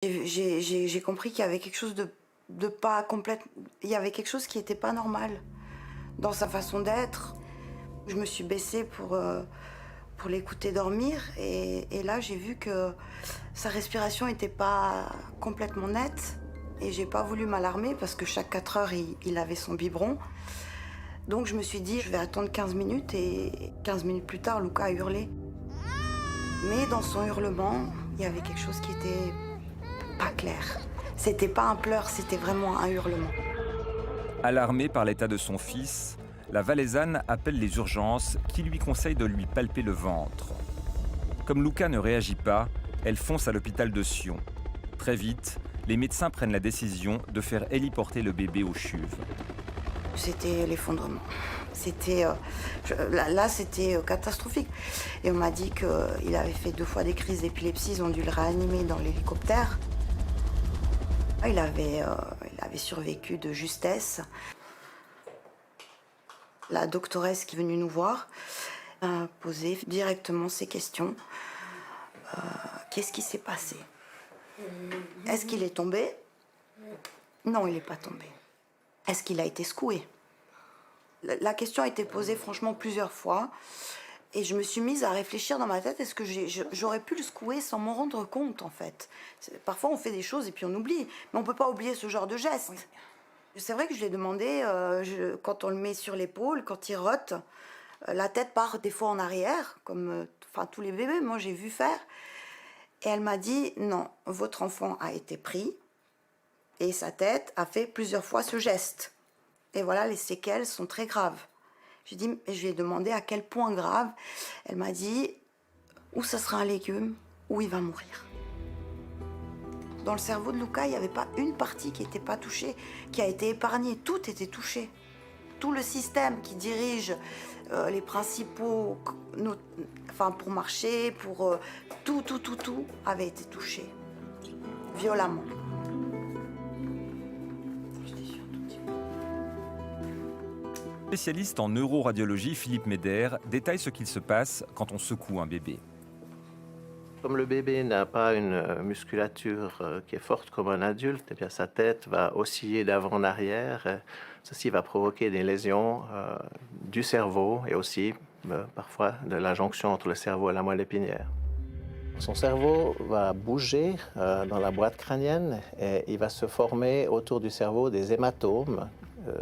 J'ai compris qu'il y avait quelque chose de pas complète. Il y avait quelque chose qui n'était pas normal dans sa façon d'être. Je me suis baissée pour l'écouter dormir et là j'ai vu que sa respiration n'était pas complètement nette et j'ai pas voulu m'alarmer parce que chaque 4 heures il avait son biberon. Donc je me suis dit je vais attendre 15 minutes et 15 minutes plus tard Luca a hurlé. Mais dans son hurlement, il y avait quelque chose qui était pas clair. C'était pas un pleur, c'était vraiment un hurlement. Alarmée par l'état de son fils, la Valaisanne appelle les urgences qui lui conseillent de lui palper le ventre. Comme Luca ne réagit pas, elle fonce à l'hôpital de Sion. Très vite, les médecins prennent la décision de faire héliporter le bébé au CHUV. C'était l'effondrement. C'était c'était catastrophique. Et on m'a dit qu'il avait fait 2 fois des crises d'épilepsie, ils ont dû le réanimer dans l'hélicoptère. Il avait survécu de justesse. La doctoresse qui est venue nous voir a posé directement ces questions. Qu'est-ce qui s'est passé? Est-ce qu'il est tombé? Non, il n'est pas tombé. Est-ce qu'il a été secoué? La question a été posée franchement plusieurs fois. Et je me suis mise à réfléchir dans ma tête, est-ce que j'aurais pu le secouer sans m'en rendre compte, en fait? Parfois, on fait des choses et puis on oublie. Mais on ne peut pas oublier ce genre de geste. Oui. C'est vrai que je lui ai demandé, quand on le met sur l'épaule, quand il rote, la tête part des fois en arrière, comme tous les bébés, moi j'ai vu faire. Et elle m'a dit, non, votre enfant a été pris et sa tête a fait plusieurs fois ce geste. Et voilà, les séquelles sont très graves. Je lui ai demandé à quel point grave. Elle m'a dit, ou ça sera un légume, ou il va mourir. Dans le cerveau de Luca, il n'y avait pas une partie qui n'était pas touchée, qui a été épargnée. Tout était touché. Tout le système qui dirige les principaux, pour marcher, pour tout avait été touché, violemment. Le spécialiste en neuroradiologie, Philippe Médère, détaille ce qu'il se passe quand on secoue un bébé. Comme le bébé n'a pas une musculature qui est forte comme un adulte, eh bien, sa tête va osciller d'avant en arrière. Ceci va provoquer des lésions du cerveau et aussi parfois de la jonction entre le cerveau et la moelle épinière. Son cerveau va bouger dans la boîte crânienne et il va se former autour du cerveau des hématomes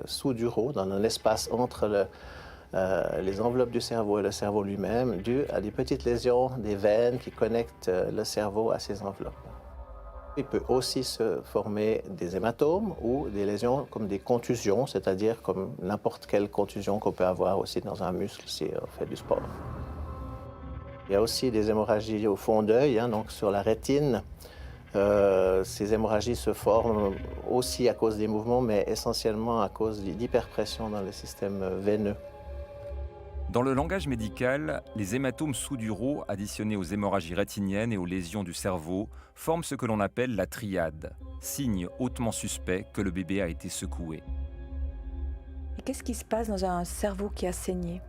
sous-duraux dans un espace entre les enveloppes du cerveau et le cerveau lui-même, dû à des petites lésions des veines qui connectent le cerveau à ces enveloppes. Il peut aussi se former des hématomes ou des lésions comme des contusions, c'est-à-dire comme n'importe quelle contusion qu'on peut avoir aussi dans un muscle si on fait du sport. Il y a aussi des hémorragies au fond d'œil, donc sur la rétine. Ces hémorragies se forment aussi à cause des mouvements, mais essentiellement à cause d'hyperpression dans le système veineux. Dans le langage médical, les hématomes sous-duraux, additionnés aux hémorragies rétiniennes et aux lésions du cerveau, forment ce que l'on appelle la triade, signe hautement suspect que le bébé a été secoué. Et qu'est-ce qui se passe dans un cerveau qui a saigné?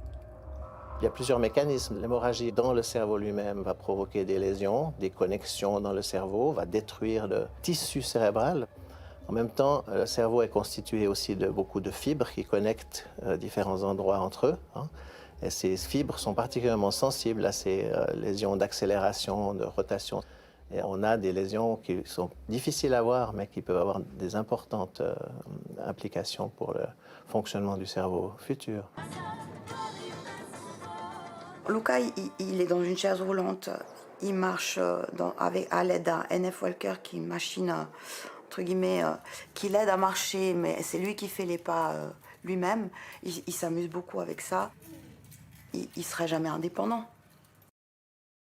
Il y a plusieurs mécanismes. L'hémorragie dans le cerveau lui-même va provoquer des lésions, des connexions dans le cerveau, va détruire le tissu cérébral. En même temps, le cerveau est constitué aussi de beaucoup de fibres qui connectent différents endroits entre eux. Et ces fibres sont particulièrement sensibles à ces lésions d'accélération, de rotation. Et on a des lésions qui sont difficiles à voir, mais qui peuvent avoir des importantes implications pour le fonctionnement du cerveau futur. Luca, il est dans une chaise roulante. Il marche à l'aide d'un NF Walker, qui est une machine, entre guillemets, qui l'aide à marcher, mais c'est lui qui fait les pas lui-même. Il s'amuse beaucoup avec ça. Il ne serait jamais indépendant.